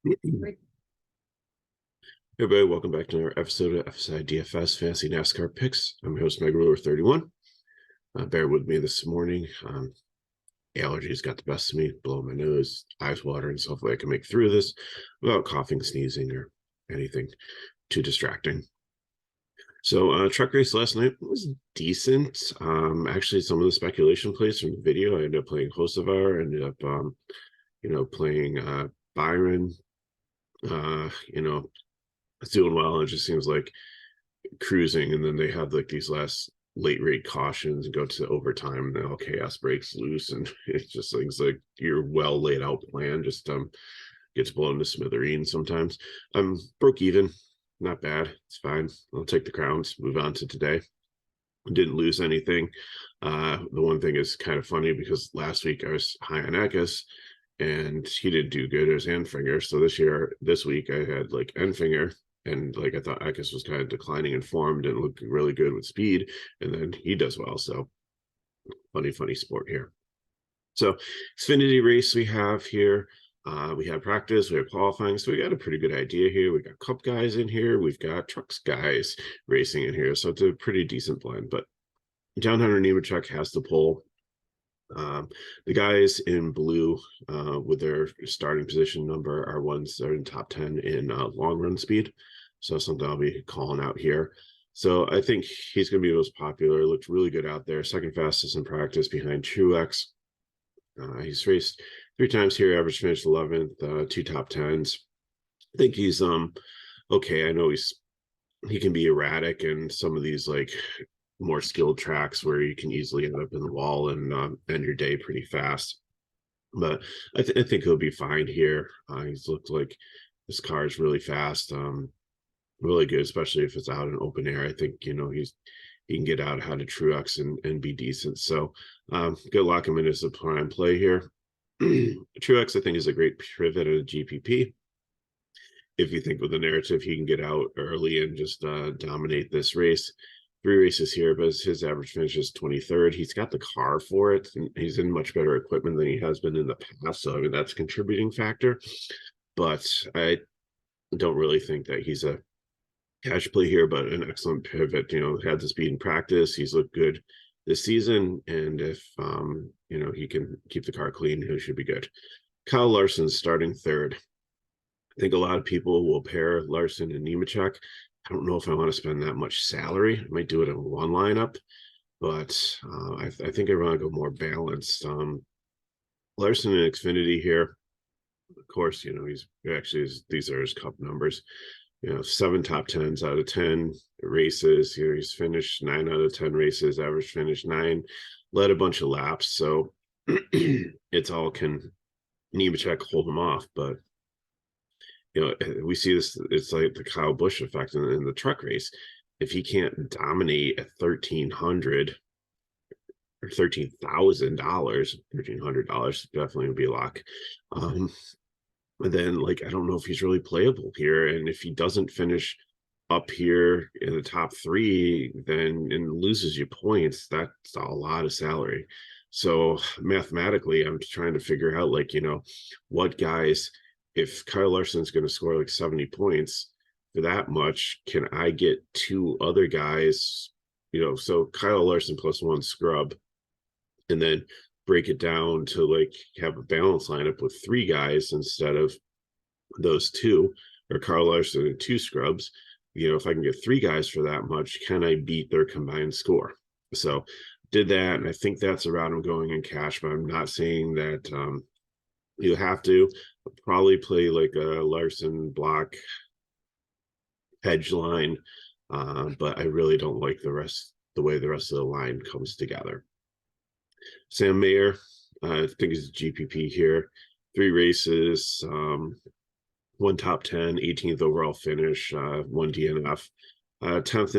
Hey everybody, welcome back to another episode of FSi DFS Fantasy NASCAR Picks. I'm your host, MegaRuler31. Bear with me this morning. Allergies got the best of me, blowing my nose, eyes watering, so hopefully I can make through this without coughing, sneezing, or anything too distracting. So truck race last night was decent. Actually, some of the speculation plays from the video, I ended up playing Hocevar, ended up playing Byron. It's doing well. It just seems like cruising, and then they have like these last late rate cautions and go to overtime, and then all chaos breaks loose, and it's just things like your well laid out plan just gets blown to smithereens sometimes. Broke even, not bad. It's fine. I'll take the crowns, move on to today. Didn't lose anything. The one thing is kind of funny because last week I was high on Eckes and he didn't do good as Enfinger. So this week I had like Enfinger, and like I thought Eckes was kind of declining in form, didn't look really good with speed, and then he does well. So funny sport here. So Xfinity race we have here. We have practice, we have qualifying, so we got a pretty good idea here. We got Cup guys in here, we've got trucks guys racing in here, so it's a pretty decent blend. But John Hunter Nemechek has the pole. The guys in blue with their starting position number are ones that are in top 10 in long run speed, so something I'll be calling out here. So I think he's going to be the most popular. Looked really good out there, second fastest in practice behind Truex. He's raced 3 times here, average finished 11th, 2 top 10s. I think he's okay. I know he can be erratic in some of these like more skilled tracks where you can easily end up in the wall and end your day pretty fast. But I think he'll be fine here. He's looked like this car is really fast, really good, especially if it's out in open air. I think he can get out ahead of Truex and be decent. So good lock him in as a prime play here. Truex, I think, is a great pivot at a GPP. If you think with the narrative, he can get out early and just dominate this race. 3 races here, but his average finish is 23rd. He's got the car for it, and he's in much better equipment than he has been in the past. So, I mean, that's a contributing factor. But I don't really think that he's a cash play here, but an excellent pivot. Had the speed in practice. He's looked good this season. And if, he can keep the car clean, he should be good. Kyle Larson's starting 3rd. I think a lot of people will pair Larson and Nemechek. I don't know if I want to spend that much salary. I might do it in one lineup, but I think I want to go more balanced. Larson and Xfinity here. Of course, these are his Cup numbers. 7 top 10s out of 10 races. He's finished 9 out of 10 races, average finish 9, led a bunch of laps. So it's all, can Nemechek hold him off? But we see this, it's like the Kyle Busch effect in the truck race. If he can't dominate at $1,300 or $13,000, $1,300 definitely would be a lock. But then, I don't know if he's really playable here. And if he doesn't finish up here in the top 3, then and loses you points, that's a lot of salary. So mathematically, I'm trying to figure out, what guys, if Kyle Larson's going to score 70 points for that much, can I get 2 other guys, so Kyle Larson plus 1 scrub, and then break it down to have a balanced lineup with 3 guys instead of those 2, or Kyle Larson and 2 scrubs. If I can get 3 guys for that much, can I beat their combined score? So did that, and I think that's the route I'm going in cash, but I'm not saying that you have to. Probably play a Larson block hedge line, but I really don't like the way the rest of the line comes together. Sam Mayer, I think is GPP here. 3 races, 1 top 10, 18th overall finish, 1 DNF, 10th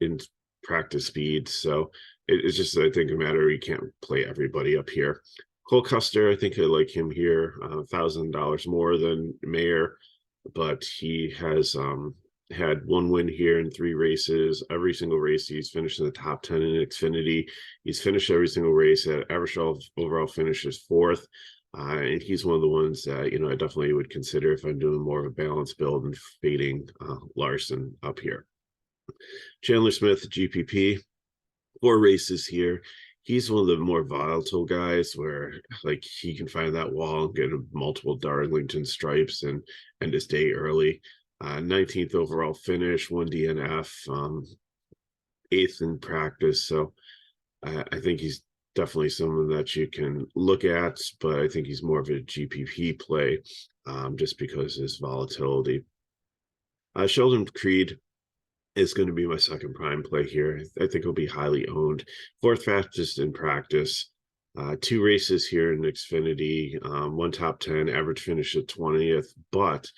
in practice speed. So it's just, I think, a matter you can't play everybody up here. Cole Custer, I think I like him here, $1,000 more than Mayer, but he has had 1 win here in 3 races. Every single race he's finished in the top 10 in Xfinity. He's finished every single race. At average overall finish is 4th. And he's one of the ones that, I definitely would consider if I'm doing more of a balanced build and fading Larson up here. Chandler Smith, GPP, 4 races here. He's one of the more volatile guys where like he can find that wall and get multiple Darlington Stripes and end his day early. 19th overall finish, 1 DNF, 8th in practice. So I think he's definitely someone that you can look at, but I think he's more of a GPP play just because of his volatility. Sheldon Creed is going to be my second prime play here. I think he'll be highly owned. 4th fastest in practice. 2 races here in Xfinity, 1 top 10, average finish at 20th, but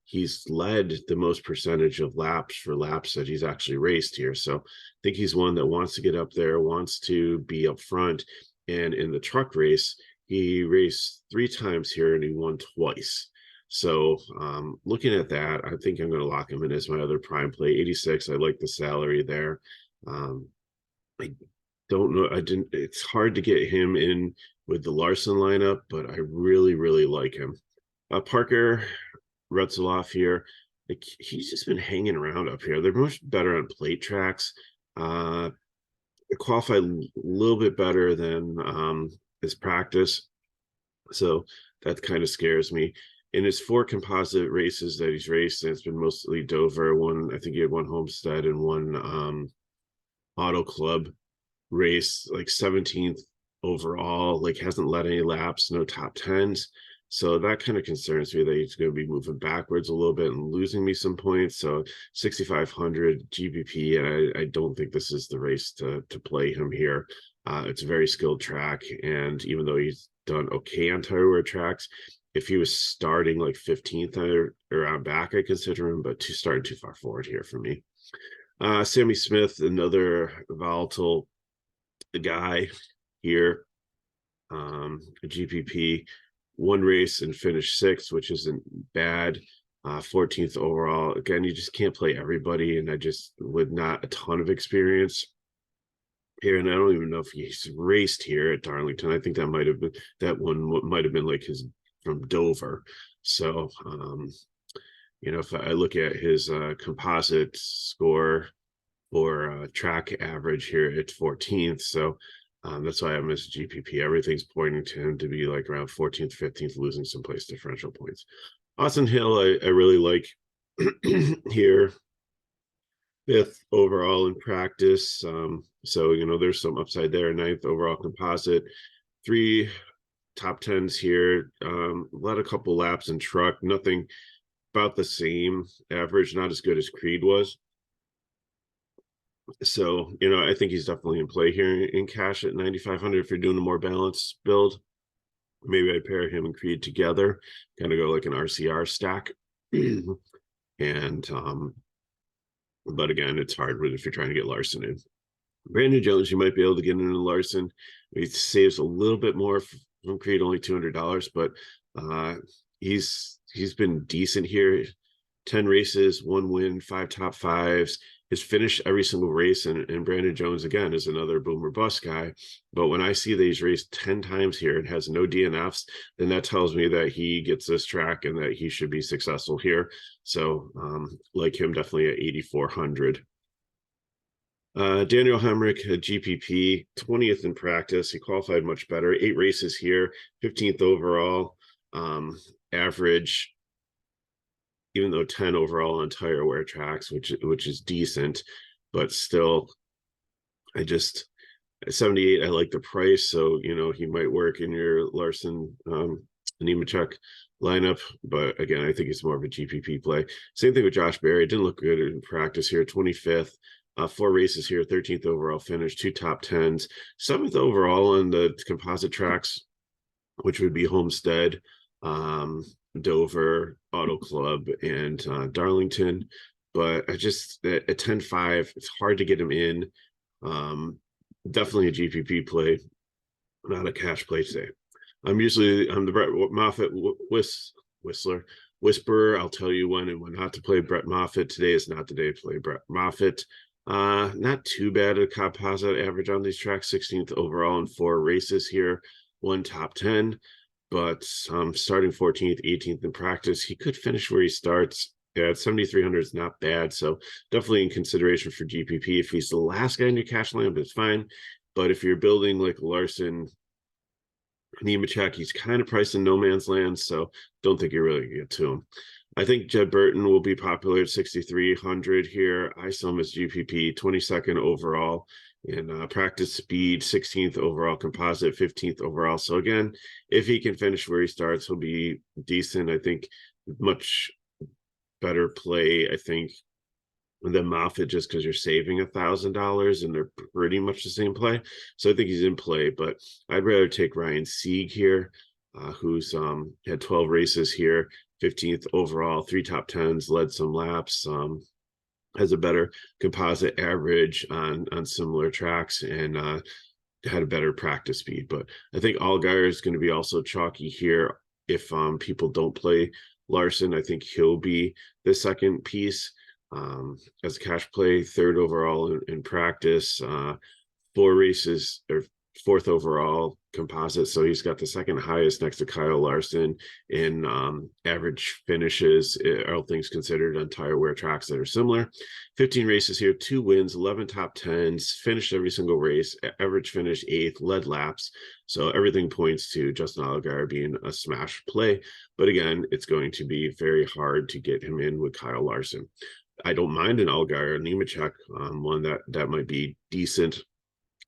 he's led the most percentage of laps for laps that he's actually raced here. So I think he's one that wants to get up there, wants to be up front. And in the truck race, he raced 3 times here and he won twice. So looking at that, I think I'm going to lock him in as my other prime play. 86, I like the salary there. I don't know. It's hard to get him in with the Larson lineup, but I really, really like him. Parker Retzloff here. Like, he's just been hanging around up here. They're much better on plate tracks. Qualified a little bit better than his practice. So that kind of scares me. In his 4 composite races that he's raced, it's been mostly Dover. I think he had 1 Homestead and 1 Auto Club race, like 17th overall, like hasn't led any laps, no top 10s. So that kind of concerns me that he's going to be moving backwards a little bit and losing me some points. So 6,500 GPP, and I don't think this is the race to play him here. It's a very skilled track, and even though he's done okay on tire wear tracks, if he was starting like 15th or around back, I consider him, but starting too far forward here for me. Sammy Smith, another volatile guy here. GPP, 1 race and finished 6th, which isn't bad. 14th overall. Again, you just can't play everybody, and I just with not a ton of experience here, and I don't even know if he's raced here at Darlington. I think that one might have been like his from Dover. So if I look at his composite score for track average here, it's 14th. So that's why I miss GPP. Everything's pointing to him to be like around 14th, 15th, losing some place differential points. Austin Hill, I really like here. 5th overall in practice. So there's some upside there. 9th overall composite. 3 top 10s here. Led a couple laps in truck. Nothing about the same average. Not as good as Creed was. So, I think he's definitely in play here in cash at 9,500 if you're doing a more balanced build. Maybe I'd pair him and Creed together, kind of go like an RCR stack. And but again, it's hard if you're trying to get Larson in. Brandon Jones, you might be able to get into Larson. He saves a little bit more from Creed, only $200, but he's been decent here. 10 races, 1 win, 5 top 5s. Has finished every single race, and Brandon Jones again is another boomer bust guy. But when I see that he's raced 10 times here and has no DNFs, then that tells me that he gets this track and that he should be successful here. So like him definitely at 8,400. Daniel Hemrick, GPP, 20th in practice. He qualified much better. 8 races here, 15th overall. Average, even though 10 overall on tire wear tracks, which is decent, but still, 78, I like the price. So, he might work in your Larson, Nemechek lineup, but again, I think it's more of a GPP play. Same thing with Josh Berry. Didn't look good in practice here, 25th. 4 races here, 13th overall finish, 2 top 10s, 7th overall on the composite tracks, which would be Homestead, Dover, Auto Club, and Darlington. But at 10-5, it's hard to get him in. Definitely a GPP play, not a cash play today. I'm the Brett Moffitt whisperer. I'll tell you when and when not to play Brett Moffitt. Today is not the day to play Brett Moffitt. Not too bad a composite average on these tracks, 16th overall in 4 races here, 1 top 10. but starting 14th, 18th in practice, he could finish where he starts. Yeah, 7,300 is not bad, so definitely in consideration for GPP. If he's the last guy in your cash lineup, it's fine. But if you're building like Larson, Nemechek, he's kind of priced in no man's land, so don't think you're really gonna get to him. I think Jed Burton will be popular at 6,300 here. I saw him as GPP, 22nd overall in practice speed, 16th overall composite, 15th overall. So again, if he can finish where he starts, he'll be decent. I think much better play, I think, than Moffitt, just because you're saving $1,000 and they're pretty much the same play. So I think he's in play, but I'd rather take Ryan Sieg here, who's had 12 races here, 15th overall, 3 top 10s, led some laps, has a better composite average on similar tracks, and had a better practice speed. But I think Allgaier is going to be also chalky here. If people don't play Larson, I think he'll be the second piece as a cash play, 3rd overall in practice, 4 races or 4th overall composite. So he's got the second highest next to Kyle Larson in average finishes, all things considered, on tire wear tracks that are similar. 15 races here, 2 wins, 11 top 10s, finished every single race, average finish 8th, led laps. So everything points to Justin Allgaier being a smash play. But again, it's going to be very hard to get him in with Kyle Larson. I don't mind an Allgaier, Nemechek, one that might be decent,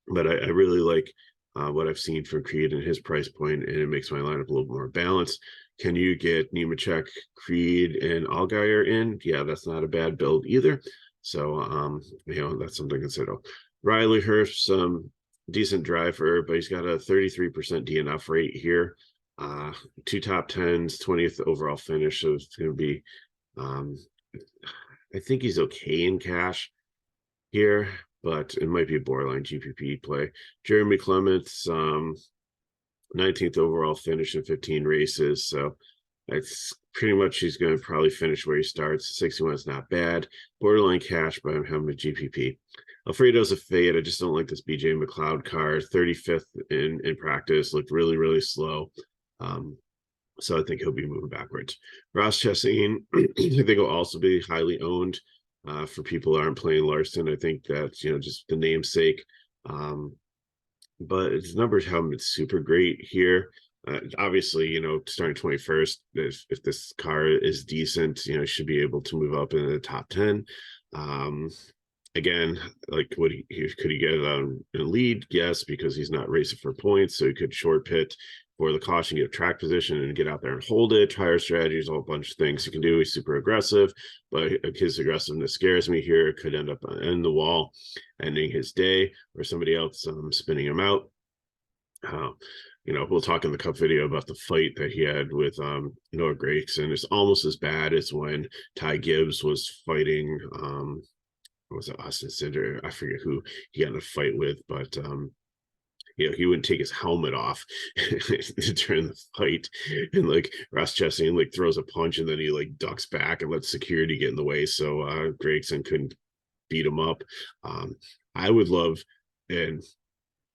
but I really like what I've seen from Creed and his price point, and it makes my lineup a little more balanced. Can you get Nemechek, Creed, and Allgaier in? Yeah, that's not a bad build either. So, that's something to consider. Riley Hurst, decent driver, but he's got a 33% DNF rate here. 2 top 10s, 20th overall finish. So it's going to be, I think he's okay in cash here, but it might be a borderline GPP play. Jeremy Clements, 19th overall finish in 15 races. So it's pretty much he's going to probably finish where he starts. 61 is not bad. Borderline cash, but I'm having a GPP. Alfredo's a fade. I just don't like this BJ McLeod car. 35th in practice, looked really, really slow. So I think he'll be moving backwards. Ross Chastain, I think will also be highly owned for people who aren't playing Larson. I think that's, just the namesake. But his numbers haven't been super great here. Obviously, starting 21st, if this car is decent, should be able to move up in the top 10. Again, like could he get on a lead? Yes, because he's not racing for points, so he could short pit for the caution, get track position, and get out there and hold it. Tire strategies, a whole bunch of things he can do. He's super aggressive, but his aggressiveness scares me here. It could end up in the wall, ending his day, or somebody else spinning him out. We'll talk in the Cup video about the fight that he had with Noah Gragson. It's almost as bad as when Ty Gibbs was fighting. Was it Austin Cinder? I forget who he had a fight with, but he wouldn't take his helmet off during the fight, and like Ross Chastain throws a punch and then he ducks back and lets security get in the way, so Gragson couldn't beat him up. I would love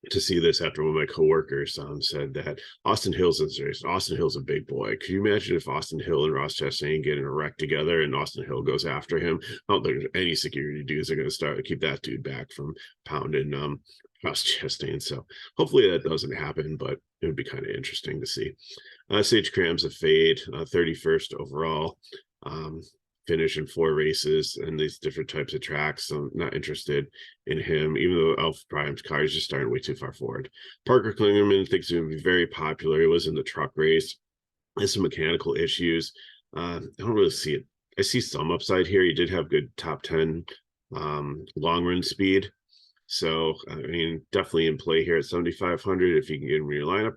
to see this after one of my coworkers said that Austin Hill's in the race. Austin Hill's a big boy. Could you imagine if Austin Hill and Ross Chastain get in a wreck together and Austin Hill goes after him? I don't think any security dudes are going to keep that dude back from pounding Ross Chastain. So hopefully that doesn't happen, but it would be kind of interesting to see. Sage Cram's a fade, 31st overall. Finish in 4 races and these different types of tracks. So I'm not interested in him, even though Alpha Prime's car is just starting way too far forward. Parker Klingerman thinks he's going to be very popular. He was in the truck race. Has some mechanical issues. I don't really see it. I see some upside here. He did have good top 10 long run speed. So, definitely in play here at 7,500 if you can get him in your lineup.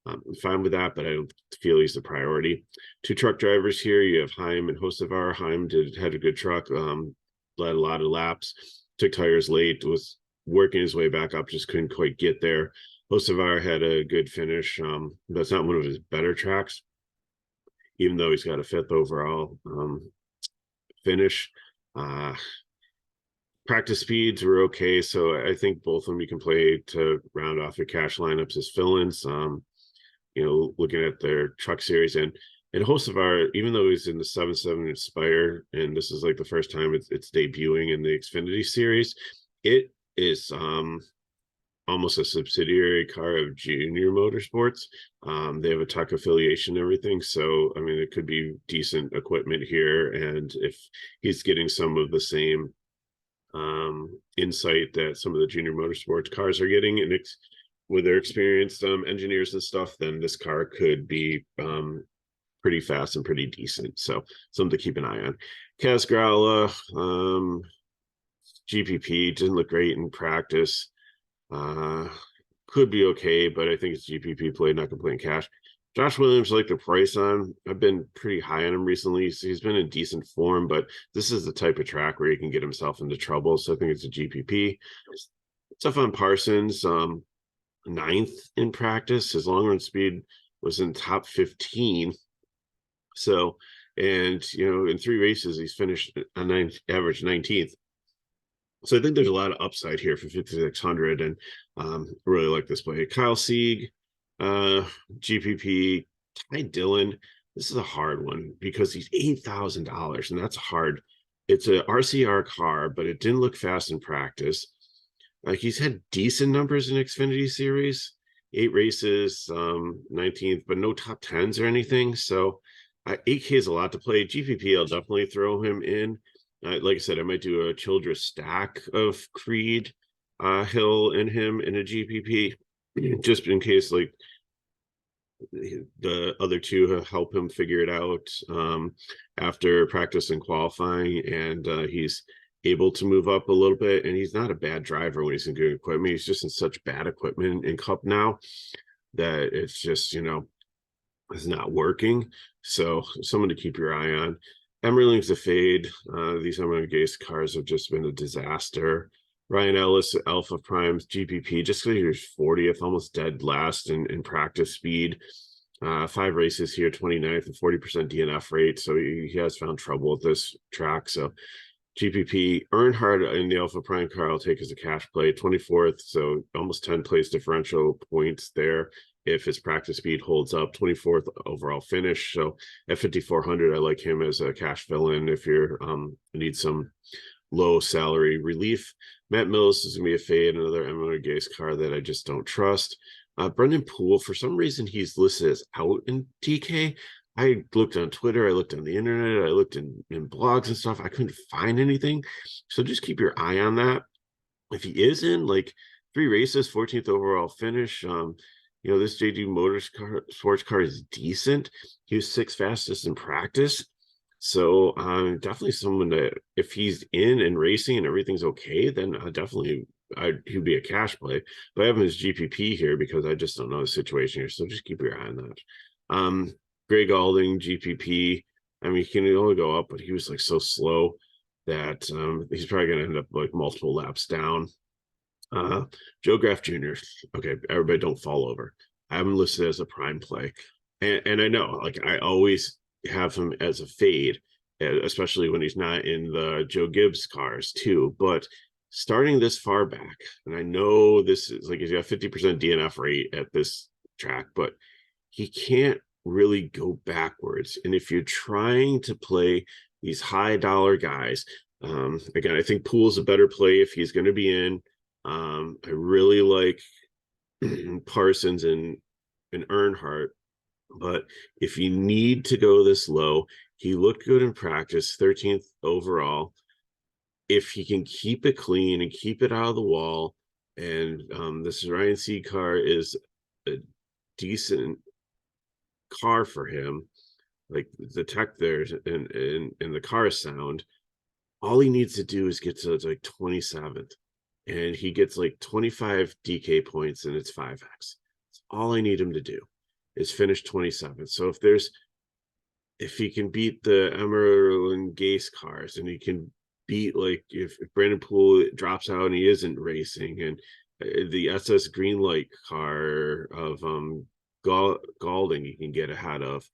I'm fine with that, but I don't feel he's the priority. 2 truck drivers here. You have Heim and Hocevar. Heim had a good truck, led a lot of laps, took tires late, was working his way back up, just couldn't quite get there. Hocevar had a good finish. That's not one of his better tracks, even though he's got a 5th overall finish. Practice speeds were okay, so I think both of them you can play to round off your cash lineups as fill-ins. looking at their truck series and a host of our, even though he's in the 7-7 Inspire, and this is like the first time it's debuting in the Xfinity Series, it is almost a subsidiary car of Junior Motorsports. They have a Tuck affiliation and everything. So, I mean, it could be decent equipment here. And if he's getting some of the same insight that some of the Junior Motorsports cars are getting, and with their experienced engineers and stuff, then this car could be pretty fast and pretty decent. So, something to keep an eye on. Kaz Grala, GPP didn't look great in practice. Could be okay, but I think it's GPP play, not gonna play in cash. Josh Williams, I like the price on. I've been pretty high on him recently. So he's been in decent form, but this is the type of track where he can get himself into trouble. So I think it's a GPP. Stuff on Parsons, 9th in practice. His long run speed was in top 15. So, and in 3 races, he's finished on average 19th. So I think there's a lot of upside here for 5,600, and really like this play. Kyle Sieg, GPP, Ty Dillon. This is a hard one because he's $8,000, and that's hard. It's a RCR car, but it didn't look fast in practice. Like, he's had decent numbers in Xfinity Series, 8 races, 19th, but no top 10s or anything. So 8K is a lot to play. GPP, I'll definitely throw him in. Like I said, I might do a Childress stack of Creed, Hill, and him in a GPP, just in case like the other two help him figure it out after practice and qualifying, and he's able to move up a little bit. And he's not a bad driver when he's in good equipment. He's just in such bad equipment in Cup now that it's just it's not working. So someone to keep your eye on. Emerling's a fade. These Emerling Gase cars have just been a disaster. Ryan Ellis, Alpha Primes, GPP, just because he was 40th, almost dead last in practice speed. 5 races here, 29th and 40% DNF rate. So he has found trouble with this track. So GPP, Earnhardt in the Alpha Prime car, I'll take as a cash play. 24th, so almost 10 place differential points there if his practice speed holds up. 24th overall finish. So at 5,400, I like him as a cash fill-in if you're need some low salary relief. Matt Mills is gonna be a fade, another Emily Gase car that I just don't trust. Brendan Poole, for some reason, he's listed as out in DK. I looked on Twitter, I looked on the internet, I looked in blogs and stuff. I couldn't find anything. So just keep your eye on that. If he is in, like, 3 races, 14th overall finish, this JD sports car is decent. He was 6th fastest in practice. So definitely someone that, if he's in and racing and everything's okay, then he'd be a cash play. But I have him as GPP here because I just don't know the situation here. So just keep your eye on that. Greg Alding, GPP. I mean, he can only go up, but he was like so slow that he's probably going to end up like multiple laps down. Joe Graff Jr. Okay, everybody don't fall over. I have him listed as a prime play. And I know, like, I always have him as a fade, especially when he's not in the Joe Gibbs cars too. But starting this far back, and I know this is like, he's got 50% DNF rate at this track, but he can't really go backwards. And if you're trying to play these high dollar guys, again, I think Poole's a better play if he's going to be in. I really like Parsons and Earnhardt, but if you need to go this low, he looked good in practice, 13th overall. If he can keep it clean and keep it out of the wall, and this Ryan C car is a decent car for him, like the tech there and the car is sound, all he needs to do is get to like 27th, and he gets like 25 DK points, and it's 5x. That's all I need him to do is finish 27th. So if he can beat the Emerald and Gase cars, and he can beat, like, if Brandon Poole drops out and he isn't racing, and the SS Greenlight car of Galding he can get ahead of,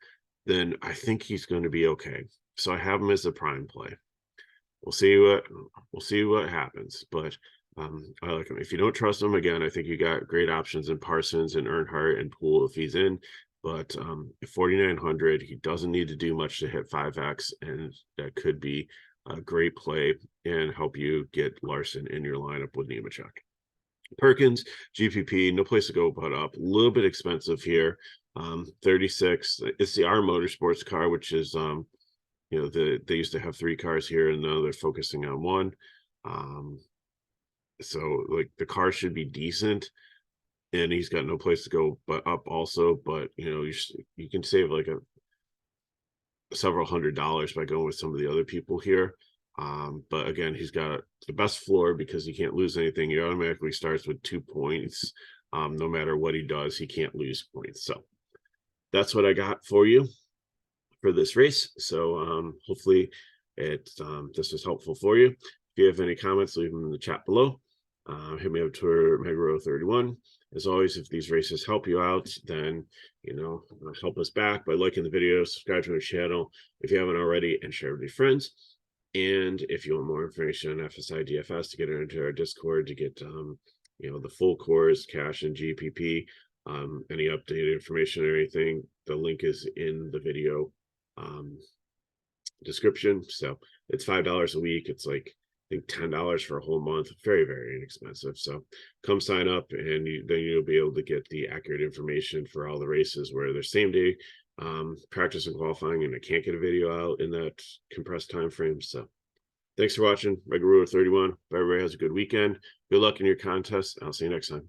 then I think he's going to be okay. So I have him as a prime play. We'll see what happens, but I like him. If you don't trust him, again, I think you got great options in Parsons and Earnhardt and Poole if he's in. But at 4,900, he doesn't need to do much to hit 5x, and that could be a great play and help you get Larson in your lineup with Nemechek. Perkins, GPP, no place to go but up. A little bit expensive here. 36. It's the R Motorsports car, which is they used to have 3 cars here, and now they're focusing on 1. So like the car should be decent, and he's got no place to go but up also. But you can save like several $100s by going with some of the other people here. But again, he's got the best floor because he can't lose anything. He automatically starts with 2 points. No matter what he does, he can't lose points. So that's what I got for you for this race. So hopefully this was helpful for you. If you have any comments, leave them in the chat below. Hit me up Twitter, Megaro31. As always, if these races help you out, then help us back by liking the video, subscribe to our channel if you haven't already, and share with your friends. And if you want more information on FSi DFS, to get into our Discord, to get the full course, cash and GPP, any updated information or anything, the link is in the video description. So it's $5 a week. It's like I think $10 for a whole month. Very, very inexpensive. So come sign up, and then you'll be able to get the accurate information for all the races where they're same day practice and qualifying, and I can't get a video out in that compressed time frame. So thanks for watching. Megaro31. Everybody has a good weekend. Good luck in your contest. I'll see you next time.